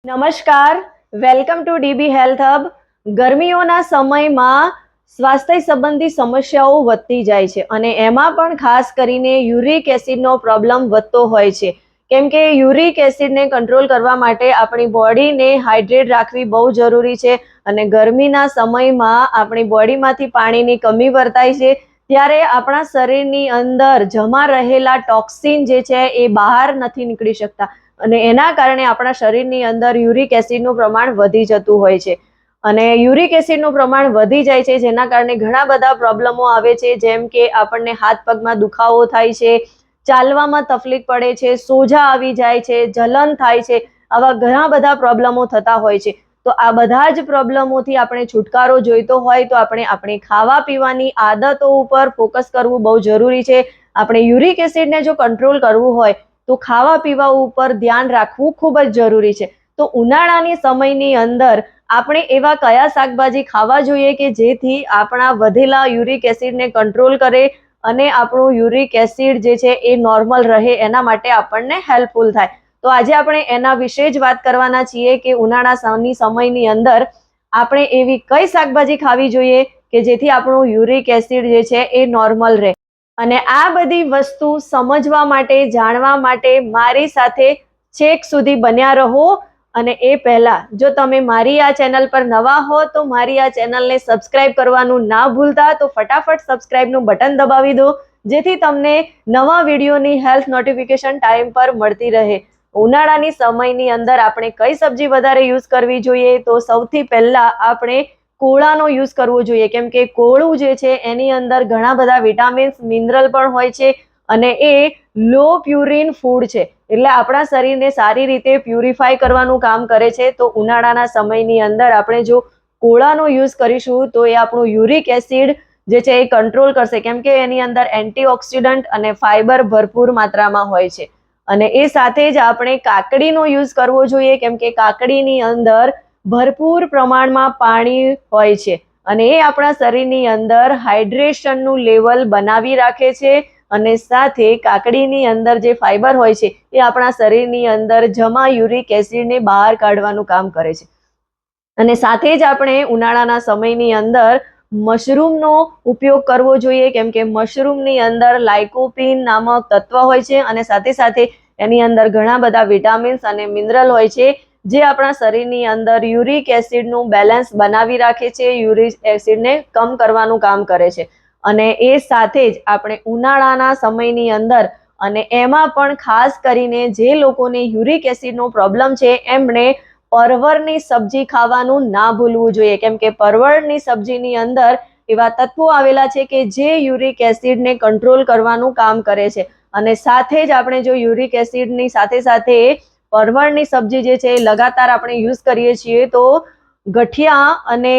નમસ્કાર, welcome to DB health hub. ગરમીઓના સમયમાં સ્વાસ્થ્ય સંબંધી સમસ્યાઓ વધતી જાય છે અને એમાં પણ ખાસ કરીને યુરિક એસિડનો પ્રોબ્લેમ વધતો હોય છે. કેમ કે યુરિક એસિડને કંટ્રોલ કરવા માટે આપણી બોડીને હાઇડ્રેટ રાખવી બહુ જરૂરી છે અને ગરમીના સમયમાં આપણી બોડીમાંથી પાણીની કમી વર્તાય છે ત્યારે આપણા શરીરની અંદર જમા રહેલા ટોક્સિન જે છે એ બહાર નથી નીકળી શકતા અને એના કારણે આપણા શરીરની અંદર યુરિક એસિડનું પ્રમાણ વધી જતું હોય છે અને યુરિક એસિડનું પ્રમાણ વધી જાય છે જેના કારણે ઘણા બધા પ્રોબ્લેમો આવે છે, જેમ કે આપણને હાથ પગમાં દુખાવો થાય છે, ચાલવામાં તકલીફ પડે છે, સોજા આવી જાય છે, જલન થાય છે. આવા ઘણા બધા પ્રોબ્લેમો થતા હોય છે. તો આ બધા જ પ્રોબ્લેમોથી આપણે છુટકારો જોઈતો હોય તો આપણે આપણી ખાવા પીવાની આદતો ઉપર ફોકસ કરવું બહુ જરૂરી છે. આપણે યુરિક એસિડને જો કંટ્રોલ કરવું હોય તો ખાવા પીવા ઉપર ધ્યાન રાખવું ખૂબ જ જરૂરી છે. તો ઉનાળાની સમયની અંદર આપણે એવા કયા શાકભાજી ખાવા જોઈએ કે જેથી આપણા વધેલા યુરિક એસિડને કંટ્રોલ કરે અને આપણું યુરિક એસિડ જે છે એ નોર્મલ રહે, એના માટે આપણને હેલ્પફુલ થાય. તો આજે આપણે એના વિશે જ વાત કરવાના છીએ કે ઉનાળાની સમયની અંદર આપણે એવી કઈ શાકભાજી ખાવી જોઈએ કે જેથી આપણું યુરિક એસિડ જે છે એ નોર્મલ રહે. અને આ બધી વસ્તુ સમજવા માટે, જાણવા માટે મારી સાથે છેક સુધી બન્યા રહો. અને એ પહેલા જો તમે મારી આ ચેનલ પર નવા હો તો મારી આ ચેનલને સબસ્ક્રાઇબ કરવાનું ના ભૂલતા. તો ફટાફટ સબસ્ક્રાઇબનું બટન દબાવી દો જેથી તમને નવા વિડીયોની હેલ્થ નોટિફિકેશન ટાઈમ પર મળતી રહે. ઉનાળાની સમયની અંદર આપણે કઈ સબ્જી વધારે યુઝ કરવી જોઈએ? તો સૌથી પહેલા આપણે કોળાનો યુઝ કરવો જોઈએ, કેમ કે કોળું જે છે એની અંદર ઘણા બધા વિટામિન્સ, મિનરલ પણ હોય છે અને એ લો પ્યુરિન ફૂડ છે એટલે આપણા શરીરને સારી રીતે પ્યુરિફાય કરવાનું કામ કરે છે. તો ઉનાળાના સમયની અંદર આપણે જો કોળાનો યુઝ કરીશું તો એ આપણું યુરિક એસિડ જે છે એ કંટ્રોલ કરશે, કેમ કે એની અંદર એન્ટીઓક્સિડન્ટ અને ફાઇબર ભરપૂર માત્રામાં હોય છે. અને એ સાથે જ આપણે કાકડીનો યુઝ કરવો જોઈએ, કેમ કે કાકડીની અંદર ભરપૂર પ્રમાણમાં પાણી હોય છે અને એ આપણા શરીરની અંદર હાઇડ્રેશનનું લેવલ બનાવી રાખે છે અને સાથે કાકડીની અંદર જે ફાઇબર હોય છે એ આપણા શરીરની અંદર જમા યુરિક એસિડને બહાર કાઢવાનું કામ કરે છે. અને સાથે જ આપણે ઉનાળાના સમયની અંદર મશરૂમનો ઉપયોગ કરવો જોઈએ, કેમ કે મશરૂમની અંદર લાઇકોપીન નામક તત્વ હોય છે અને સાથે સાથે એની અંદર ઘણા બધા વિટામિન્સ અને મિનરલ હોય છે જે આપણા શરીરની અંદર યુરિક એસિડનું બેલેન્સ બનાવી રાખે છે, યુરિક એસિડને કમ કરવાનું કામ કરે છે. અને એ સાથે જ આપણે ઉનાળાના સમયની અંદર અને એમાં પણ ખાસ કરીને જે લોકોને યુરિક એસિડનો પ્રોબ્લેમ છે એમણે પરવળની સબ્જી ખાવાનું ના ભૂલવું જોઈએ, કેમ કે પરવળની સબ્જીની અંદર એવા તત્વો આવેલા છે કે જે યુરિક એસિડને કંટ્રોલ કરવાનું કામ કરે છે. અને સાથે જ આપણે જો યુરિક એસિડની સાથે સાથે પરવળની સબ્જી જે છે લગાતાર આપણે યુઝ કરીએ છીએ તો ગઠિયા અને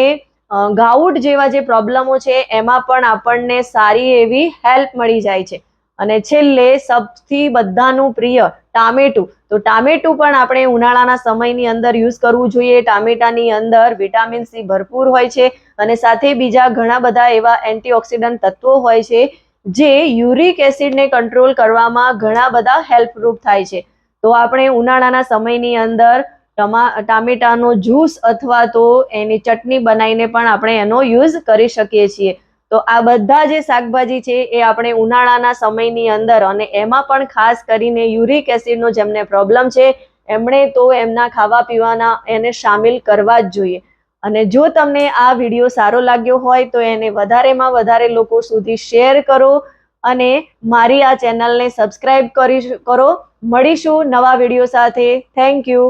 ગાઉટ જેવા જે પ્રોબ્લેમો છે એમાં પણ આપણને સારી એવી હેલ્પ મળી જાય છે. અને છેલ્લે સૌથી બધાનું પ્રિય ટામેટું. તો ટામેટું પણ આપણે ઉનાળાના સમયની અંદર યુઝ કરવું જોઈએ. ટામેટાની અંદર વિટામિન સી ભરપૂર હોય છે અને સાથે બીજા ઘણા બધા એવા એન્ટીઓક્સિડન્ટ તત્વો હોય છે જે યુરિક એસિડને કંટ્રોલ કરવામાં ઘણા બધા હેલ્પરૂપ થાય છે. તો આપણે ઉનાળાના સમયની અંદર ટામેટાનો જ્યુસ અથવા તો એની ચટણી બનાવીને પણ આપણે એનો યુઝ કરી શકીએ છીએ. તો આ બધા જે શાકભાજી છે એ આપણે ઉનાળાના સમયની અંદર અને એમાં પણ ખાસ કરીને યુરિક એસિડનો જેમને પ્રોબ્લેમ છે એમણે તો એમના ખાવા પીવાના એને સામેલ કરવા જ જોઈએ. અને જો તમને આ વિડીયો સારો લાગ્યો હોય તો એને વધારેમાં વધારે લોકો સુધી શેર કરો અને મારી આ ચેનલને સબસ્ક્રાઇબ કરો. મળીશું નવા વિડીયો સાથે. Thank you.